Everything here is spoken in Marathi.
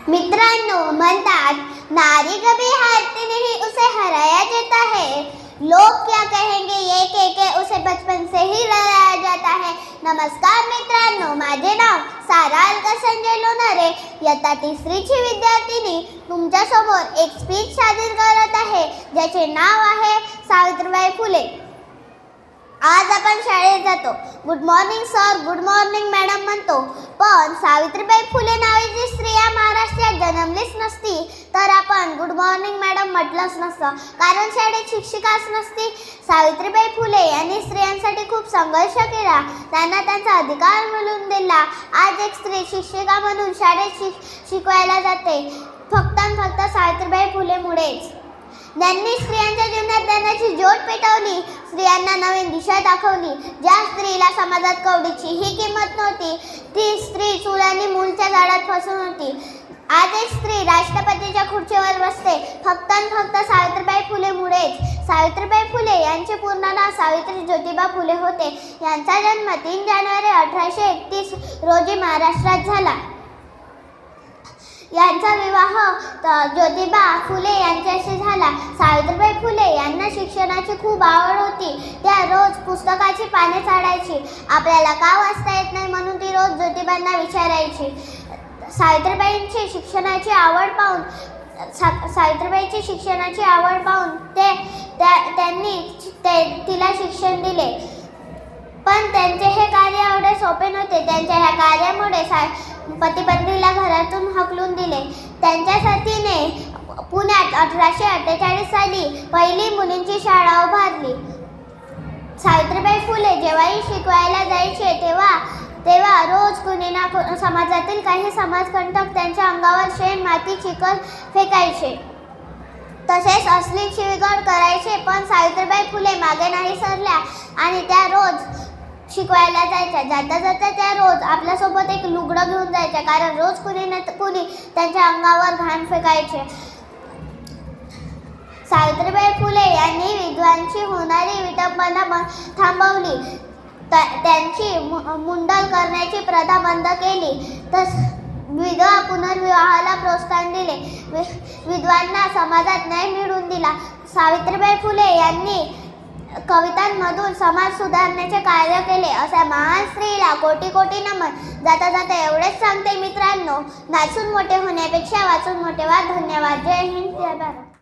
मित्रांनो, म्हणतात नारी कभी हारती नहीं उसे हराया जाता है। लोग क्या कहेंगे ये कह के उसे बचपन से ही डराया जाता है। नमस्कार मित्रांनो, माझे नाव सारा अलका संजय लोणारे, इयत्ता तिसरीची विद्यार्थिनी तुमच्या समोर एक स्पीच सादर करत आहे, ज्याचे नाव आहे सावित्रीबाई फुले। आज आपण शाळेत जातो, good morning sir, good morning madam म्हणतो, पण सावित्रीबाई फुले नावाची स्त्री या महाराष्ट्रात जन्मलीच नसती तर आपण गुड मॉर्निंग मॅडम म्हटलंच नसतं, कारण शाळेत शिक्षिकाच नसती। सावित्रीबाई फुले यांनी स्त्रियांसाठी खूप संघर्ष केला, त्यांना त्यांचा अधिकार मिळवून दिला। आज एक स्त्री शिक्षिका म्हणून शाळेत शिकवायला जाते, फक्त आणि फक्त सावित्रीबाई फुलेमुळेच। त्यांनी स्त्रियांच्या जीवनात ज्ञानाची ज्योत पेटवली, स्त्रियांना नवीन दिशा दाखवली। ज्या स्त्रीला समाजात कवडीची ही किंमत नव्हती, ती स्त्री चूल आणि मूलच्या जाळ्यात फसून होती। आज एक स्त्री राष्ट्रपतीच्या खुर्चीवर बसते, फक्त आणि फक्त सावित्रीबाई फुलेमुळेच। सावित्रीबाई फुले यांचे पूर्ण नाव सावित्री ज्योतिबा फुले होते। यांचा जन्म 3 जानेवारी 1831 रोजी महाराष्ट्रात झाला। यांचा विवाह ज्योतिबा फुले यांच्याशी झाला। सावित्रीबाई फुले यांना शिक्षणाची खूप आवड होती, त्या रोज पुस्तकाची पाने चाळायची। आपल्याला का वाचता येत नाही म्हणून ती रोज ज्योतिबांना विचारायची। सावित्रीबाईंची शिक्षणाची आवड पाहून त्यांनी तिला शिक्षण दिले, पण त्यांचे हे कार्य एवढे सोपे नव्हते। त्यांच्या ह्या कार्यामुळे पती पत्नीला घरातून हकलून दिले। त्यांच्यासाठी पुण्यात 1848 साली पहिली मुलींची शाळा उभारली। सावित्रीबाई फुले जेव्हाही शिकवायला जायचे तेव्हा रोज कुणी ना समाजातील काही समाजकंटक त्यांच्या अंगावर शेण, माती, चिखल फेकायचे, तसेच असली शिवीगाळ करायचे, पण सावित्रीबाई फुले मागे नाही सरल्या आणि त्या रोज शिकवायला जायच्या। जाता जाता त्या रोज आपल्यासोबत एक लुगडं घेऊन जायच्या, कारण रोज कुणी ना कुणी त्यांच्या अंगावर घाण फेकायचे। सावित्रीबाई फुले यांनी विधवांची होणारी विटंबना थांबवली, त्यांची मुंडन करण्याची प्रथा बंद केली, विधवा पुनर्विवाहाला प्रोत्साहन दिले, विधवांना समाजात न्याय मिळवून दिला। सावित्रीबाई फुले यांनी कवितांमधून समाज सुधारण्याचे कार्य केले। अशा महान स्त्रीला कोटी कोटी नमन। जाता जाता एवढेच सांगते मित्रांनो, नाचून मोठे होण्यापेक्षा वाचून मोठे व्हा। धन्यवाद। जय हिंद, जय भारत।